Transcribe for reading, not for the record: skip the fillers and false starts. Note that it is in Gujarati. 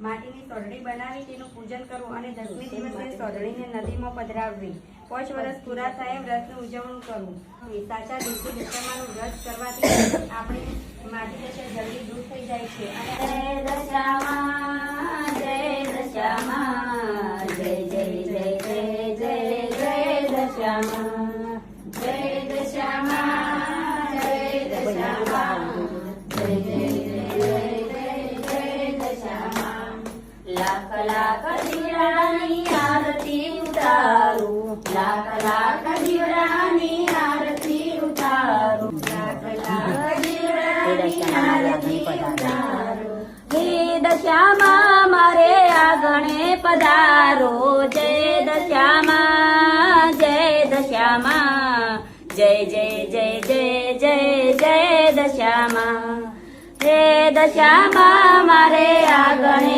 માટીની સોરડી બનાવી તેનું પૂજન કરવું અને 10મી દિવસે સોરડીને નદીમાં પધરાવવી. 5 વર્ષ પૂરા થાય વ્રતનું ઉજવણું કરવું. સાચા દિવસે દશામાનું વ્રત કરવાથી આપણી માટી દશા જલ્દી દૂર થઈ જાય છે. જય દશામાં, જય દશામાં, જય જય જય જય જય જય દશામાં, જય દશામાં, જય દશામાં, જય જય જય જય જય દશામાં. લાખ લાખ દીવડાની આરતી ઉતારું, લાખ લાખ દીવડાની આરતી ઉતારું, લાખ લાખ દીવડાની આરતી ઉતારું. હે દશામાં મારે આગણે પધારો, જય દશામાં, જય દશામાં, જય જય જય જય જય જય દશામાં. હે દશામાં મારે આગણે